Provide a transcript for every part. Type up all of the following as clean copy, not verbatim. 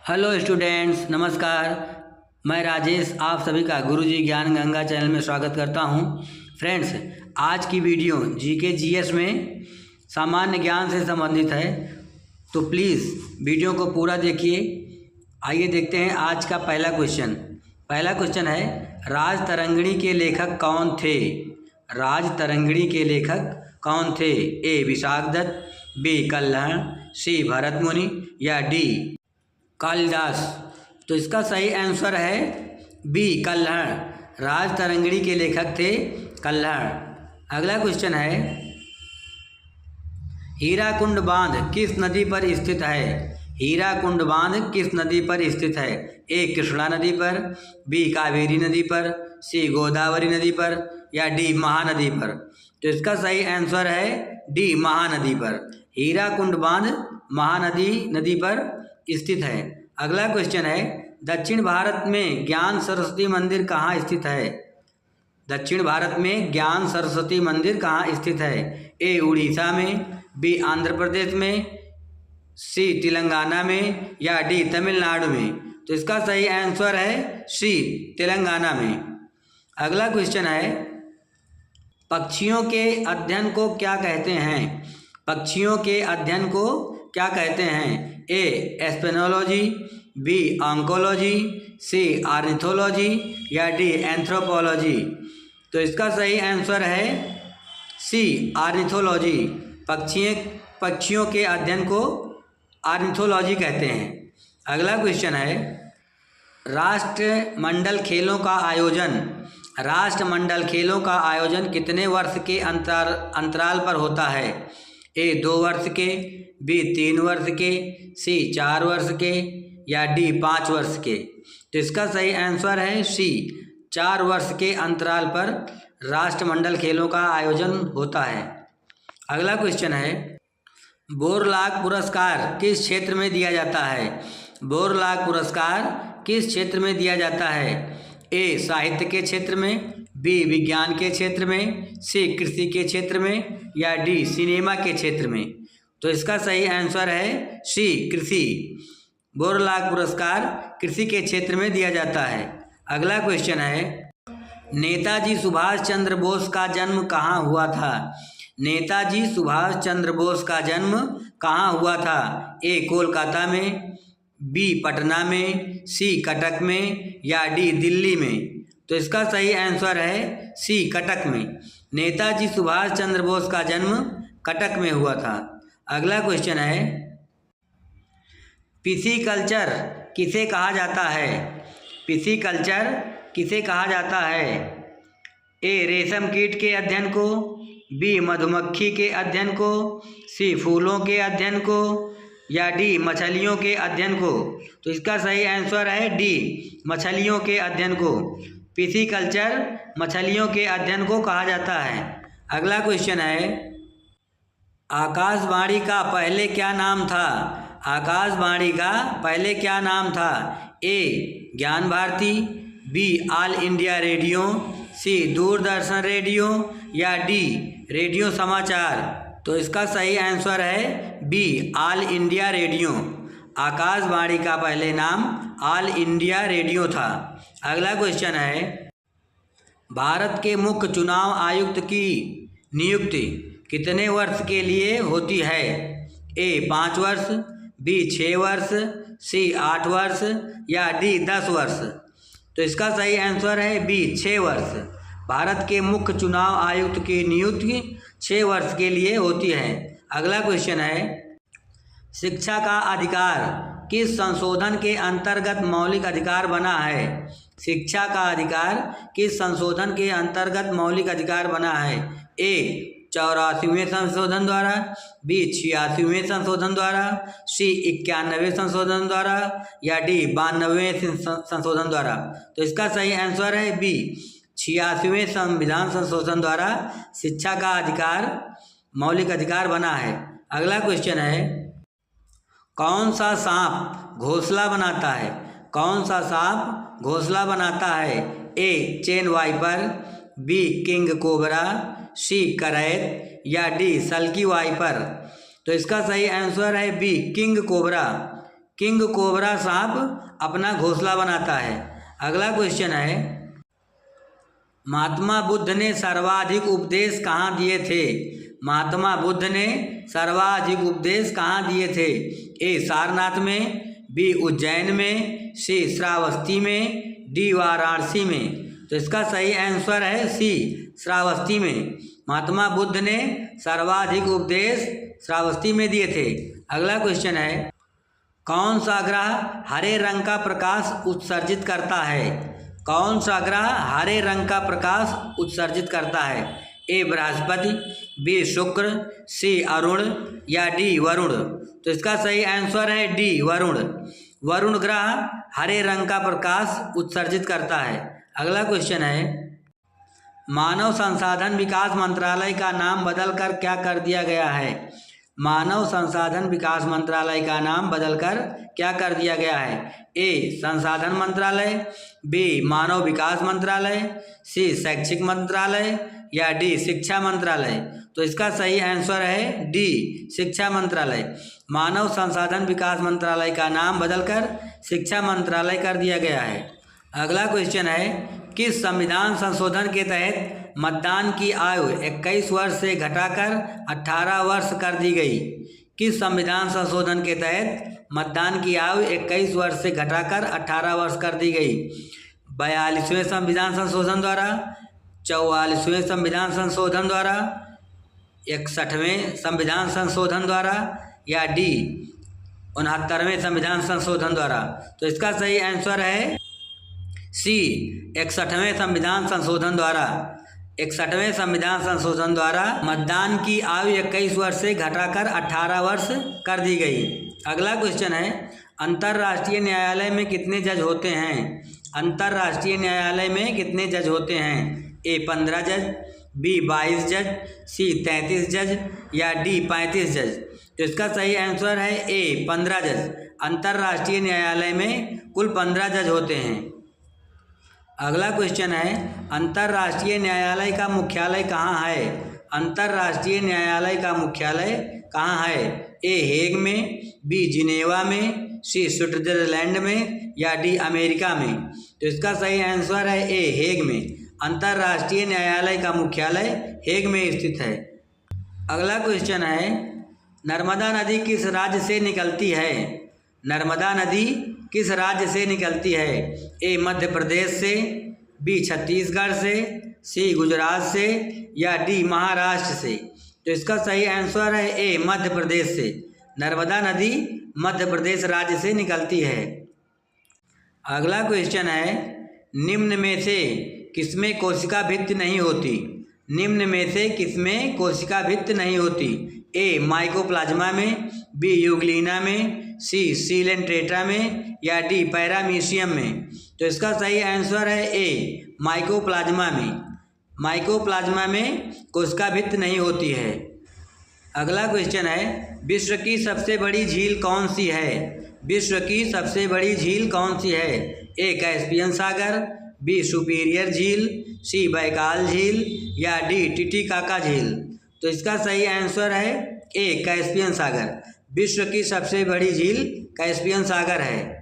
Hello students, नमस्कार। मैं राजेश आप सभी का गुरुजी ज्ञान गंगा चैनल में स्वागत करता हूं। फ्रेंड्स, आज की वीडियो जीके जीएस में सामान्य ज्ञान से संबंधित है, तो प्लीज़ वीडियो को पूरा देखिए। आइए देखते हैं आज का पहला क्वेश्चन है, राज तरंगिणी के लेखक कौन थे? राज तरंगिणी के लेखक कौन थे? ए विशाख दत्त, बी कल्हण, सी भरत मुनि या डी कालिदास। तो इसका सही आंसर है बी कल्हण। राज तरंगिणी के लेखक थे कल्हण। अगला क्वेश्चन है, हीराकुंड बांध किस नदी पर स्थित है? हीराकुंड बांध किस नदी पर स्थित है? ए कृष्णा नदी पर, बी कावेरी नदी पर, सी गोदावरी नदी पर या डी महानदी पर। तो इसका सही आंसर है डी महानदी पर। हीराकुंड बांध महानदी नदी पर स्थित है। अगला क्वेश्चन है, दक्षिण भारत में ज्ञान सरस्वती मंदिर कहाँ स्थित है? दक्षिण भारत में ज्ञान सरस्वती मंदिर कहाँ स्थित है? ए उड़ीसा में, बी आंध्र प्रदेश में, सी तेलंगाना में या डी तमिलनाडु में। तो इसका सही आंसर है सी तेलंगाना में। अगला क्वेश्चन है, पक्षियों के अध्ययन को क्या कहते हैं? पक्षियों के अध्ययन को क्या कहते हैं? ए एस्पेनोलॉजी, बी ऑन्कोलॉजी, सी ऑर्निथोलॉजी या डी एंथ्रोपोलॉजी। तो इसका सही आंसर है सी ऑर्निथोलॉजी। पक्षियों के अध्ययन को ऑर्निथोलॉजी कहते हैं। अगला क्वेश्चन है, राष्ट्रमंडल खेलों का आयोजन कितने वर्ष के अंतराल पर होता है? ए 2 वर्ष के, बी 3 वर्ष के, सी 4 वर्ष के या डी 5 वर्ष के। तो इसका सही आंसर है सी 4 वर्ष के अंतराल पर राष्ट्रमंडल खेलों का आयोजन होता है। अगला क्वेश्चन है, बोरलाग पुरस्कार किस क्षेत्र में दिया जाता है? बोरलाग पुरस्कार किस क्षेत्र में दिया जाता है? ए साहित्य के क्षेत्र में, बी विज्ञान के क्षेत्र में, सी कृषि के क्षेत्र में या डी सिनेमा के क्षेत्र में। तो इसका सही आंसर है सी कृषि। बोरलाग पुरस्कार कृषि के क्षेत्र में दिया जाता है। अगला क्वेश्चन है, नेताजी सुभाष चंद्र बोस का जन्म कहाँ हुआ था? नेताजी सुभाष चंद्र बोस का जन्म कहाँ हुआ था? ए कोलकाता में, बी पटना में, सी कटक में या डी दिल्ली में। तो इसका सही आंसर है सी कटक में। नेताजी सुभाष चंद्र बोस का जन्म कटक में हुआ था। अगला क्वेश्चन है, पिसीकल्चर किसे कहा जाता है? पिसीकल्चर किसे कहा जाता है? ए रेशम कीट के अध्ययन को, बी मधुमक्खी के अध्ययन को, सी फूलों के अध्ययन को या डी मछलियों के अध्ययन को। तो इसका सही आंसर है डी मछलियों के अध्ययन को। पिसीकल्चर मछलियों के अध्ययन को कहा जाता है। अगला क्वेश्चन है, आकाशवाणी का पहले क्या नाम था? आकाशवाणी का पहले क्या नाम था? A Gyan Bharati, B All India Radio, C Doordarshan radio या डी रेडियो समाचार। तो इसका सही आंसर है B All India Radio. Akashvani का पहले नाम ऑल इंडिया रेडियो था। अगला क्वेश्चन है, भारत के मुख्य चुनाव आयुक्त की नियुक्ति कितने वर्ष के लिए होती है? ए 5 वर्ष, बी 6 वर्ष, सी 8 वर्ष या डी 10 वर्ष। तो इसका सही आंसर है बी 6 वर्ष। भारत के मुख्य चुनाव आयुक्त की नियुक्ति 6 वर्ष के लिए होती है। अगला क्वेश्चन है, शिक्षा का अधिकार किस संशोधन के अंतर्गत मौलिक अधिकार बना है? शिक्षा का अधिकार किस संशोधन के अंतर्गत मौलिक अधिकार बना है? ए 84वें संशोधन द्वारा, बी 86वें संशोधन द्वारा, सी 91वें संशोधन द्वारा या डी 92वें संशोधन द्वारा। तो इसका सही आंसर है बी 86वें संविधान संशोधन द्वारा शिक्षा का अधिकार मौलिक अधिकार बना है। अगला क्वेश्चन है, कौन सा सांप घोंसला बनाता है? कौन सा सांप घोंसला बनाता है? A chain viper, B king cobra, C करैत या डी सल्की वाइपर। तो इसका सही आंसर है B king cobra. King cobra सांप अपना घोंसला बनाता है। अगला क्वेश्चन है, महात्मा बुद्ध ने सर्वाधिक उपदेश कहाँ दिए थे? महात्मा बुद्ध ने सर्वाधिक उपदेश कहाँ दिए थे? ए सारनाथ में, बी उज्जैन में, सी श्रावस्ती में, डी वाराणसी में। तो इसका सही आंसर है सी श्रावस्ती में। महात्मा बुद्ध ने सर्वाधिक उपदेश श्रावस्ती में दिए थे। अगला क्वेश्चन है, कौन सा ग्रह हरे रंग का प्रकाश उत्सर्जित करता है? कौन सा ग्रह हरे रंग का प्रकाश उत्सर्जित करता है? ए बृहस्पति, बी शुक्र, सी अरुण या डी वरुण। तो इसका सही आंसर है डी वरुण। वरुण ग्रह हरे रंग का प्रकाश उत्सर्जित करता है। अगला क्वेश्चन है, मानव संसाधन विकास मंत्रालय का नाम बदलकर क्या कर दिया गया है? मानव संसाधन विकास मंत्रालय का नाम बदलकर क्या कर दिया गया है? ए संसाधन मंत्रालय, बी मानव विकास मंत्रालय, सी शैक्षिक मंत्रालय या डी शिक्षा मंत्रालय। तो इसका सही आंसर है डी शिक्षा मंत्रालय। मानव संसाधन विकास मंत्रालय का नाम बदलकर शिक्षा मंत्रालय कर दिया गया है। अगला क्वेश्चन है, किस संविधान संशोधन के तहत मतदान की आयु 21 वर्ष से घटाकर 18 वर्ष कर दी गई? किस संविधान संशोधन के तहत मतदान की आयु 21 वर्ष से घटाकर 18 वर्ष कर दी गई? 42वें संविधान संशोधन द्वारा, 44वें संविधान संशोधन द्वारा, 61वें संविधान संशोधन द्वारा या डी 69वें संविधान संशोधन द्वारा। तो इसका सही आंसर है सी 61वें संविधान संशोधन द्वारा। 61वें संविधान संशोधन द्वारा मतदान की आयु 21 वर्ष से घटाकर 18 वर्ष कर दी गई। अगला क्वेश्चन है, अंतर्राष्ट्रीय न्यायालय में कितने जज होते हैं? अंतर्राष्ट्रीय न्यायालय में कितने जज होते हैं? ए 15 जज, बी 22 जज, सी 33 जज या डी 35 जज। तो इसका सही आंसर है ए 15 जज। अंतर्राष्ट्रीय न्यायालय में कुल 15 जज होते हैं। अगला क्वेश्चन है, अंतर्राष्ट्रीय न्यायालय का मुख्यालय कहाँ है? अंतर्राष्ट्रीय न्यायालय का मुख्यालय कहाँ है? ए हेग में, बी जिनेवा में, सी स्विट्जरलैंड में या डी अमेरिका में। तो इसका सही आंसर है ए हेग में। अंतर्राष्ट्रीय न्यायालय का मुख्यालय हेग में स्थित है। अगला क्वेश्चन है, नर्मदा नदी किस राज्य से निकलती है? नर्मदा नदी किस राज्य से निकलती है? ए मध्य प्रदेश से, बी छत्तीसगढ़ से, सी गुजरात से या डी महाराष्ट्र से। तो इसका सही आंसर है ए मध्य प्रदेश से। नर्मदा नदी मध्य प्रदेश राज्य से निकलती है। अगला क्वेश्चन है, निम्न में से किसमें कोशिका भित्ति नहीं होती? निम्न में से किसमें कोशिका भित्ति नहीं होती? ए माइकोप्लाज्मा में, बी यूग्लिना में, सी सीलेंट्रेटा में या डी पैरामीशियम में। तो इसका सही आंसर है ए माइकोप्लाज्मा में। माइकोप्लाज्मा में कोशिका भित्ति नहीं होती है। अगला क्वेश्चन है, विश्व की सबसे बड़ी झील कौन सी है? विश्व की सबसे बड़ी झील कौन सी है? ए कैस्पियन सागर, बी सुपीरियर झील, सी बैकाल झील या डी टिटिकाका झील। तो इसका सही आंसर है ए कैस्पियन सागर। विश्व की सबसे बड़ी झील कैस्पियन सागर है।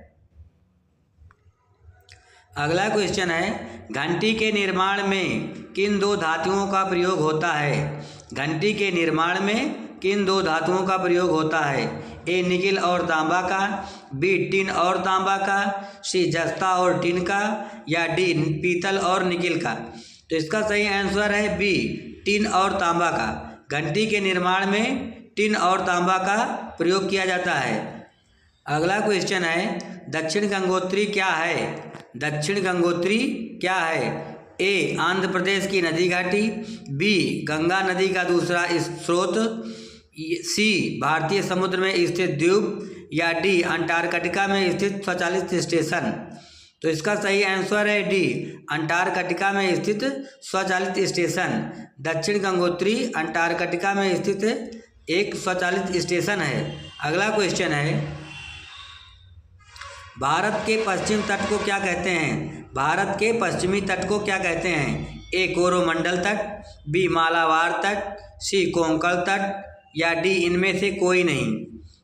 अगला क्वेश्चन है, घंटी के निर्माण में किन दो धातुओं का प्रयोग होता है? घंटी के निर्माण में किन दो धातुओं का प्रयोग होता है? ए निकिल और तांबा का, बी टिन और तांबा का, सी जस्ता और टिन का या डी पीतल और निकिल का। तो इसका सही आंसर है बी टिन और तांबा का। घंटी के निर्माण में टिन और तांबा का प्रयोग किया जाता है। अगला क्वेश्चन है, दक्षिण गंगोत्री क्या है? दक्षिण गंगोत्री क्या है? ए आंध्र प्रदेश की नदी घाटी, बी गंगा नदी का दूसरा स्रोत, सी भारतीय समुद्र में स्थित द्वीप या डी अंटार्कटिका में स्थित स्वचालित स्टेशन। तो इसका सही आंसर है डी अंटार्कटिका में स्थित स्वचालित स्टेशन। दक्षिण गंगोत्री अंटार्कटिका में स्थित एक स्वचालित स्टेशन है। अगला क्वेश्चन है, भारत के पश्चिम तट को क्या कहते हैं? भारत के पश्चिमी तट को क्या कहते हैं? ए कोरोमंडल तट, बी मालाबार तट, सी कोंकण तट या डी इनमें से कोई नहीं।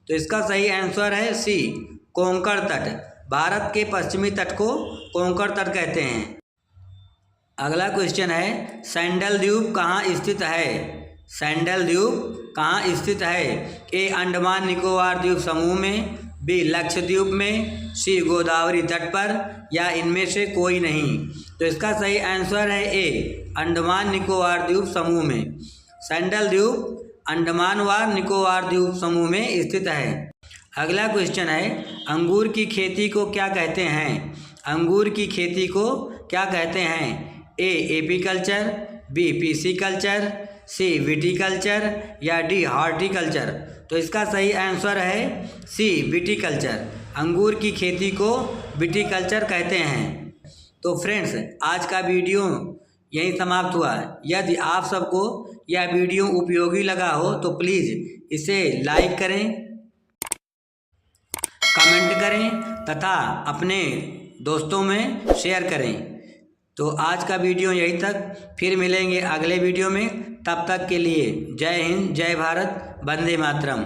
तो इसका सही आंसर है सी कोंकण तट, भारत के पश्चिमी तट को कोंकण तट कहते हैं। अगला क्वेश्चन है, सैंडल द्वीप कहाँ स्थित है? सैंडल द्वीप कहाँ स्थित है? ए अंडमान निकोबार द्वीप समूह में, बी लक्षद्वीप में, सी गोदावरी तट पर, या इनमें से कोई नहीं। तो इसका सही आंसर है ए अंडमान निकोबार द्वीप समूह में। सैंडल द्वीप अंडमान व निकोबार द्वीप समूह में स्थित है। अगला क्वेश्चन है, अंगूर की खेती को क्या कहते हैं? अंगूर की खेती को क्या कहते हैं? A apiculture, B pisciculture, C viticulture, या डी हॉर्टिकल्चर। तो इसका सही आंसर है सी विटीकल्चर। अंगूर की खेती को विटीकल्चर कहते हैं। तो फ्रेंड्स, आज का वीडियो यहीं समाप्त हुआ। यदि आप सबको यह वीडियो उपयोगी लगा हो तो प्लीज़ इसे लाइक करें, कमेंट करें तथा अपने दोस्तों में शेयर करें। तो आज का वीडियो यहीं तक, फिर मिलेंगे अगले वीडियो में। तब तक के लिए जय हिंद, जय भारत, वंदे मातरम।